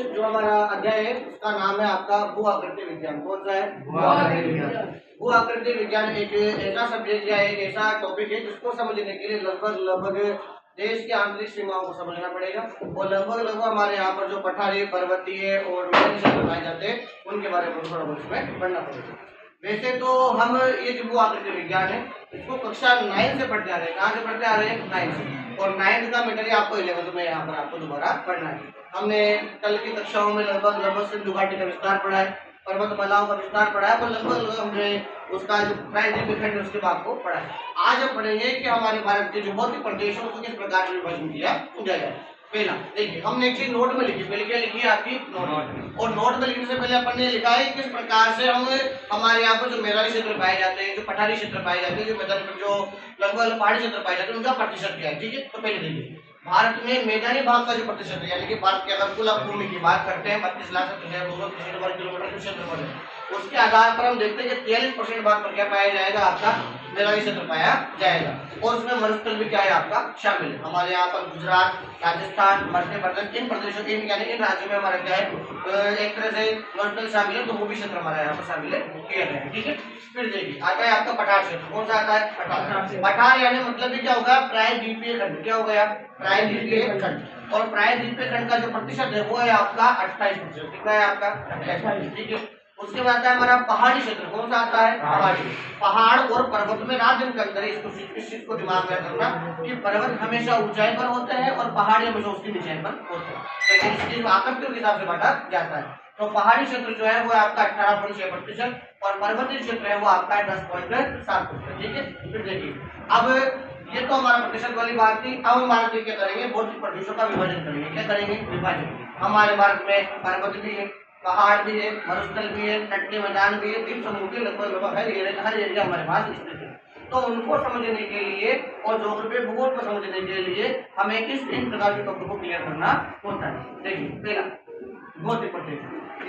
जो हमारा अध्याय है उसका नाम है आपका भू आकृति विज्ञान। कौन सा है? भू आकृति विज्ञान। भू आकृति विज्ञान एक ऐसा सब्जेक्ट या एक ऐसा टॉपिक है जिसको समझने के लिए लगभग देश की आंतरिक सीमाओं को समझना पड़ेगा और लगभग हमारे यहाँ पर जो पठारी पर्वतीय और मैदानी क्षेत्र पाए जाते हैं उनके बारे में थोड़ा बहुत इसमें पढ़ना पड़ेगा। वैसे तो हम ये जो भू आकृति विज्ञान है इसको कक्षा 9 से पढ़ते आ रहे हैं। कहाँ से पढ़ते आ रहे हैं? 9 से। और 9 का मटेरियल आपको 11 में यहाँ पर आपको दोबारा पढ़ना है। हमने कल की कक्षाओं में लगभग सिंधु घाटी का विस्तार पढ़ा है, पर्वतमालाओं का विस्तार पढ़ा है, पर लगभग हमने उसका जो प्रायद्वीपीय खंड उसके भाग को पढ़ा है। आज हम पढ़ेंगे कि हमारे भारत के जो भौतिक प्रदेश है उसको किस प्रकार से विभाजन किया जाए। पहला देखिए, हमने एक चीज नोट में लिखी, पहले क्या लिखी है आपकी? नोट। और नोट में लिखने से पहले अपन ने लिखा है किस प्रकार से हम हमारे यहाँ पर जो मैदानी क्षेत्र पाए जाते हैं, जो पठारी क्षेत्र पाए जाते हैं, जो मैदान पर जो लगभग पहाड़ी क्षेत्र पाए जाते हैं उनका प्रतिशत क्या है। ठीक है, तो पहले देखिए भारत में मैदानी भाग का जो प्रतिशत है, यानी कि भारत के अगर कुल भूमि की बात करते हैं 32,37,263 वर्ग किलोमीटर क्षेत्रफल है, उसके आधार पर हम देखते हैं कि 43% भाग पर क्या पाया जाएगा? आपका मैदानी क्षेत्र पाया जाएगा। और उसमें मरुस्थल भी क्या है आपका? शामिल है। हमारे यहाँ पर गुजरात, राजस्थान, मध्य प्रदेश, इन प्रदेशों के यानी इन राज्यों में हमारा क्या है एक तरह से मरुस्थल शामिल है, तो वो भी क्षेत्र हमारा यहाँ पर शामिल है किया गया है। ठीक है, फिर देखिए आता है आपका पठार क्षेत्र। कौन सा आता है? पठार। पठार यानी मतलब भी क्या होगा? प्रायद्वीपीय खंड। क्या हो गया? प्रायद्वीपीय खंड। और प्रायद्वीपीय खंड का जो प्रतिशत है वो है आपका 28%। कितना है आपका? 28। ठीक है, उसके बाद आता है हमारा पहाड़ी क्षेत्र। कौन सा आता है? पहाड़ी। पहाड़ और पर्वत में राज्य के अंदर इस चीज को दिमाग में रखना कि पर्वत हमेशा ऊंचाई पर होते हैं और पहाड़ी हमेशा उसकी नीचाई पर होते हैं, लेकिन इसकी आकृतियों के हिसाब से बांटा जाता है। तो पहाड़ी क्षेत्र जो है वो आपका 18.6% और पर्वतीय क्षेत्र है वो आपका 10.7%। ठीक है, फिर देखिए अब ये तो हमारा प्रतिशत वाली बात थी। अब हम भारत में क्या करेंगे? भौतिक प्रदेशों का विभाजन करेंगे। क्या करेंगे? विभाजन। हमारे भारत में पर्वत भी है, पहाड़ भी है, मरुस्थल भी है, तटीय मैदान भी है, द्वीप समूह के लगभग हर एरिया हमारे पास स्थित है। तो उनको समझने के लिए और ज्योग्राफी भूगोल को समझने के लिए हमें इस तीन प्रकार के टॉपिक को क्लियर करना होता है। देखिए पहला भौतिक प्रदेश।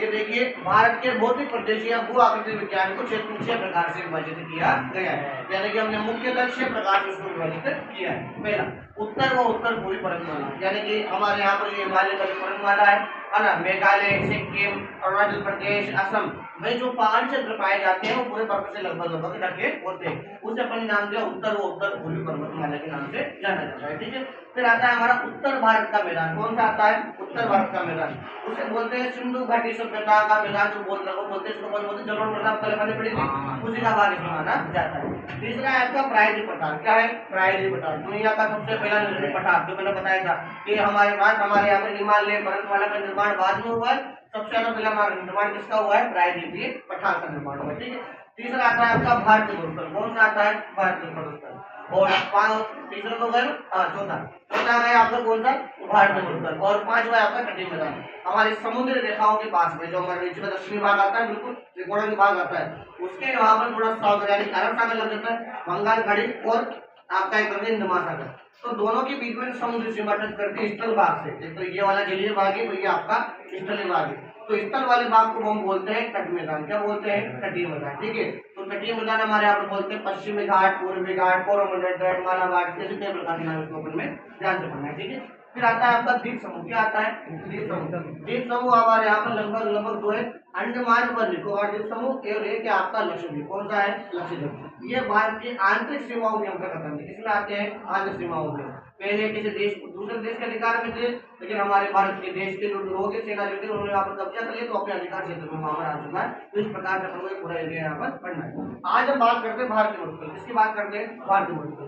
ये देखिए भारत के भौतिक प्रदेश या भू आकृति विज्ञान को 6 प्रकार से विभाजित किया गया है, यानी कि हमने मुख्यतः 6 प्रकार से उसको विभाजित किया है। पहला उत्तर व उत्तर पूर्वी पर्वतमाला, यानी कि हमारे यहाँ पर हिमालय का जो पर्वतमाला है ना, मेघालय, सिक्किम, अरुणाचल प्रदेश, असम में जो पहाड़ी क्षेत्र पाए जाते हैं वो पूरे पर्वत से लगभग ढके होते हैं। उसे अपन नाम दिया उत्तर व उत्तर पूर्वी पर्वतमाला के नाम से जाना जाता है। ठीक है, फिर आता है हमारा उत्तर भारत का मैदान। कौन सा आता है? उत्तर भारत का मैदान। उसे बोलते हैं सिंधु घाटी सभ्यता का मैदान, जो बोलते हैं इसको बोलते हैं जलोढ़ मृदा पहले पड़ी थी, उसी का भाग इसमें माना जाता है। तीसरा है आपका प्रायद्वीप पठार। क्या है? प्रायद्वीप पठार दुनिया का सबसे पहला नजदीकी पठार, जो मैंने बताया था कि हमारे यहाँ पर हिमालय पर्वतमाला का निर्माण बाद में हुआ है। सबसे ज्यादा पहला हमारा निर्माण किसका हुआ है? प्रायद्वीपीय पठार का निर्माण हुआ है। ठीक है, तीसरा आता है आपका भारतीय मरुस्थल। कौन सा आता है? भारतीय मरुस्थल। और तीसरा तो गए चौथा गया आपका कौन सा? भारतीय मरुस्थल। और पांचवा आपका तटीय मैदान, हमारी समुद्र रेखाओं के पास में जो हमारे नीचे में दक्षिणी भाग आता है, बिल्कुल त्रिकोणीय भाग आता है, उसके वहां पर थोड़ा सागर यानी अरब सागर लग जाता है, बंगाल खाड़ी और आपका एक हिंद महासागर। तो दोनों के बीच में समुद्र सीमा टच करती है स्थल भाग से। तो ये वाला जलीय भाग है, तो ये आपका स्थलीय भाग है। तो स्थल वाले भाग को हम बोलते हैं तट मैदान। क्या बोलते हैं? तटीय मैदान। ठीक है, तो तटीय मैदान हमारे यहाँ पर बोलते हैं पश्चिमी घाट, पूर्वी घाट, कोरोमंडल तट, मालाबार, जैसे कई प्रकार के नाम इसको में ध्यान से पढ़ना है। ठीक है, फिर आता है आपका द्वीप समूह। क्या आता है? द्वीप समूह। द्वीप समूह हमारे यहाँ पर लगभग दो है, अंडमान व निकोबार द्वीप समूह और एक आपका लक्षद्वीप। कौन सा है? लक्षद्वीप। ये भारत की आंतरिक सीमाओं के अंतर्गत आते हैं। इसमें आते हैं आंतरिक सीमाओं में। पहले किसी देश दूसरे देश के अधिकार में थे, लेकिन हमारे भारत के देश के जो लोग थे, सेना जो थी, उन्होंने यहाँ पर कब्जा कर लिया, तो अपने अधिकार क्षेत्र में वहां पर आ चुका है। तो इस प्रकार से अपन को पूरा एरिया यहाँ पर पढ़ना है। आज हम बात करते हैं भारतीय मरुस्थल। किसकी बात करते हैं? भारतीय मरुस्थल।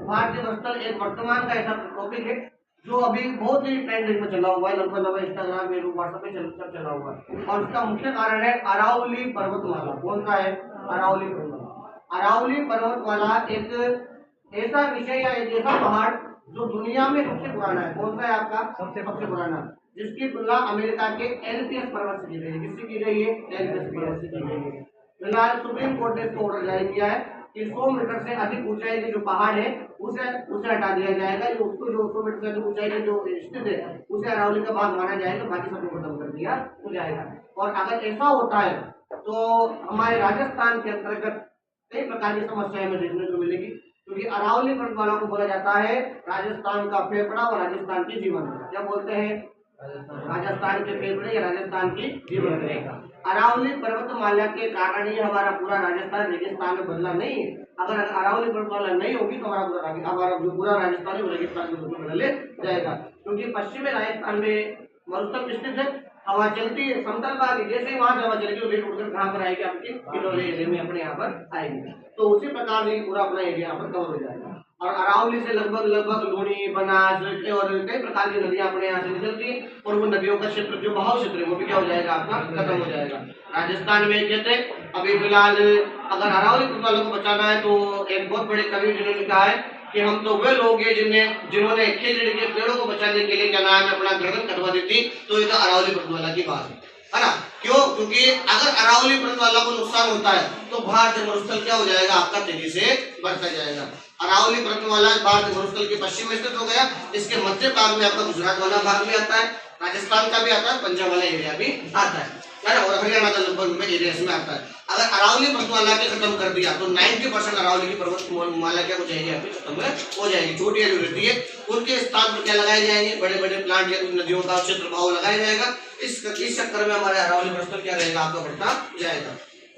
भारतीय मरुस्थल एक वर्तमान का ऐसा टॉपिक है जो अभी बहुत ही ट्रेंडिंग में चला हुआ है, लगभग इंस्टाग्राम में व्हाट्सएप पे सब चला हुआ है। और उसका मुख्य कारण है अरावली पर्वतमाला। कौन सा है? अरावली पर्वतमाला। अरावली पर्वतमाला एक ऐसा विषय या एक ऐसा पहाड़ जो दुनिया में सबसे पुराना है। कौन सा है आपका? सबसे पुराना, जिसकी तुलना अमेरिका के एलपीएस पर्वत से की गई है। किससे की गई है? एलपीएस पर्वत से की गई है। फिलहाल सुप्रीम कोर्ट ने इसको ऑर्डर जारी किया है कि 100 मीटर से अधिक ऊंचाई के जो पहाड़ है उसे हटा दिया जाएगा। उसको जो 100 मीटर से अधिक ऊंचाई के जो स्थित है उसे अरावली का भाग माना जाएगा, बाकी सबको खत्म कर दिया जाएगा। और अगर ऐसा होता है तो हमारे राजस्थान के अंतर्गत कई प्रकार की समस्याएं हमें देखने को मिलेगी, क्योंकि अरावली पर्वतमाला को बोला जाता है राजस्थान का फेफड़ा और राजस्थान की जीवन। क्या बोलते हैं? राजस्थान के फेफड़े या राजस्थान की जीवन रेखा। अरावली पर्वतमाला के कारण ही हमारा पूरा राजस्थान रेगिस्तान में बदला नहीं है। अगर अरावली पर्वतमाला नहीं होगी तो हमारा जो पूरा राजस्थान है वो रेगिस्तान के रूप में बदल जाएगा, क्योंकि पश्चिमी राजस्थान में मरुस्थल स्थित है, हवा चलती है, समतल भाग जैसे ही वहां से हवा चलेगी वेट उड़कर कहाँ पर आएगी, आपके किन्नौर एरिया में अपने यहाँ पर आएगी। तो उसी प्रकार से पूरा अपना एरिया यहाँ पर कवर हो जाएगा। और अरावली से लगभग लूणी, बनास और कई प्रकार की नदियां अपने यहाँ से निकलती है, और वो नदियों का क्षेत्र जो बहाव क्षेत्र है वो भी क्या हो जाएगा, आपका खत्म हो जाएगा। राजस्थान में कहते हैं अभी फिलहाल अगर अरावली पर्वतमाला को बचाना है तो एक बहुत बड़े कवि जिन्होंने कहा है कि हम तो वे लोग हैं जिन्होंने खेजड़ी के पेड़ों को बचाने के लिए क्या नाम है अपना गर्दन कटवा दी थी, तो ये तो अरावली पर्वतमाला की बात है ना। क्यों? क्योंकि अगर अरावली पर्वतमाला को नुकसान होता है तो भारतीय मरुस्थल क्या हो जाएगा, आपका तेजी से बढ़ता जाएगा। अरावली पर्वतमाला भारतीय मरुस्थल के पश्चिम में स्थित हो गया, इसके मध्य भाग में आपका गुजरात वाला भाग भी आता है, राजस्थान का भी आता है, पंजाब वाला एरिया भी आता है ना, और हरियाणा का लगभग एरिया इसमें आता है। अगर अरावली पर्वतमाला के खत्म कर दिया तो 90% अरावली की पर्वतमाला क्या हो जाएगी, आपकी खत्म हो जाएगी। छोटियां जो रहती है उनके स्थान पर क्या लगाए जाएंगे, बड़े बड़े प्लांट या नदियों का क्षेत्र भाव लगाया जाएगा। इस चक्कर में हमारे अरावली मरुस्थल क्या रहेगा, आपका बढ़ता जाएगा।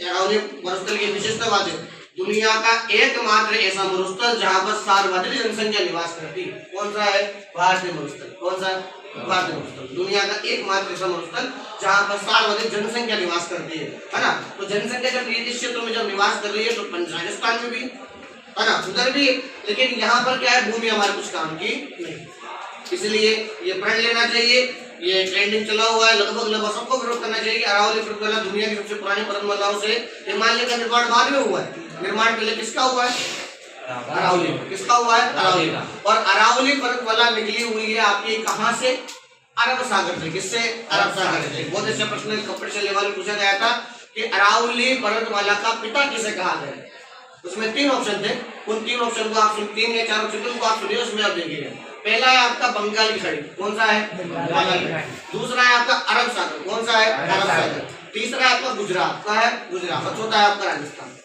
अरावली मरुस्थल की विशेषता बात है, दुनिया का एकमात्र ऐसा मरुस्थल जहां पर सर्वाधिक जनसंख्या निवास करती है। कौन सा है? भारतीय मरुस्थल। कौन सा? भारतीय मरुस्थल। दुनिया का एकमात्र ऐसा मरुस्थल जहां पर सर्वाधिक जनसंख्या निवास करती है ना। तो जनसंख्या जब इस क्षेत्र में जब निवास कर रही है तो राजस्थान में भी है ना, उधर भी, लेकिन यहाँ पर क्या है, भूमि हमारे कुछ काम की नहीं, इसलिए ये पढ़ लेना चाहिए। ये ट्रेंडिंग चला हुआ है, लगभग सबको विरोध करना चाहिए। अरावली पर्वतमाला दुनिया की सबसे पुरानी पर्वतमालाओं से हिमालय का निर्माण बाद में हुआ है। निर्माण पहले किसका हुआ है? अरावली। किसका हुआ है? अरावली का। और अरावली पर्वतमाला निकली हुई है आपकी कहां से? अरब सागर से। किससे? अरब सागर से। बहुत अच्छा प्रश्न कंपटीशन लेवल में पूछा गया था कि अरावली पर्वतमाला का पिता किसे कहा गया। उसमें 3 ऑप्शन थे, उन 3 ऑप्शन को आप 3 या 4 ऑप्शन को आप सुनिए, उसमें आप देखिएगा। पहला है आपका बंगाल की खाड़ी। कौन सा है? बंगाल की खाड़ी। दूसरा है आपका अरब सागर। कौन सा है? अरब सागर। तीसरा है आपका गुजरात का है, गुजरात। और चौथा है आपका राजस्थान।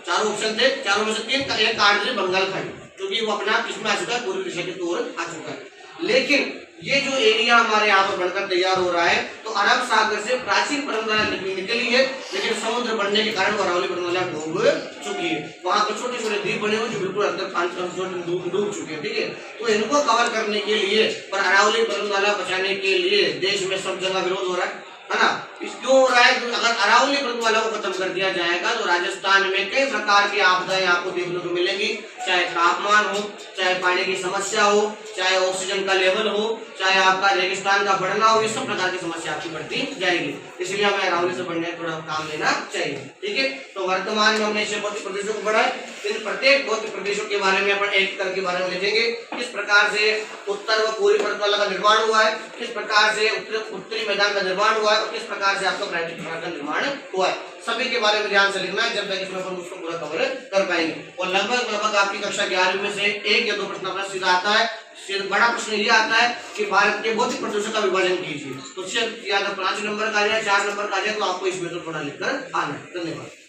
4 ऑप्शन थे, चारों में से 3 का एक काट दिए बंगाल खाड़ी, क्योंकि वो अपना किसमें आ चुका है, पूर्वी दिशा की ओर आ चुका है। लेकिन ये जो एरिया हमारे यहाँ पर बनकर तैयार हो रहा है, तो अरब सागर से प्राचीन पर्वतमाला निकली है, लेकिन समुद्र बढ़ने के कारण अरावली पर्वतमाला डूब चुकी है। वहां पर छोटे छोटे द्वीप बने हुए जो बिल्कुल अंदर डूब चुके हैं। ठीक है, तो इनको कवर करने के लिए और अरावली पर्वतमाला बचाने के लिए देश में सब जगह विरोध हो रहा है ना। इस क्यों हो रहा है? तो अगर अरावली पर्वतमाला को खत्म कर दिया जाएगा तो राजस्थान में कई प्रकार की आपदाएं आपको देखने को मिलेंगी, चाहे तापमान हो, चाहे पानी की समस्या हो, चाहे ऑक्सीजन का लेवल हो, चाहे आपका रेगिस्तान का बढ़ना हो, ये सब प्रकार की समस्या आपकी बढ़ती जाएगी। इसलिए हमें अरावली से बढ़ने थोड़ा काम लेना चाहिए। ठीक है, तो वर्तमान में हमने इसे भौतिक प्रदेशों को बढ़ा है। इन प्रत्येक भौतिक प्रदेशों के बारे में अपन एक स्तर के बारे में लिखेंगे, किस प्रकार से उत्तर व पूर्वी पर्वतमाला का निर्माण हुआ है, किस प्रकार से उत्तरी मैदान का निर्माण हुआ है और किस प्रकार से आपका प्राकृतिक का निर्माण हुआ है। सभी के बारे में ध्यान से लिखना है, जब तक इसमें अपन उसको पूरा कवर कर पाएंगे। और लगभग आपकी कक्षा 11वीं में से 1 या 2 प्रश्न अपना सीधा आता है। बड़ा प्रश्न ये आता है कि भारत के भौतिक प्रदेशों का विभाजन कीजिए, तो सिर्फ या तो 5 नंबर का या 4 नंबर का, तो आपको इसमें तो थोड़ा लिखकर आना है। धन्यवाद।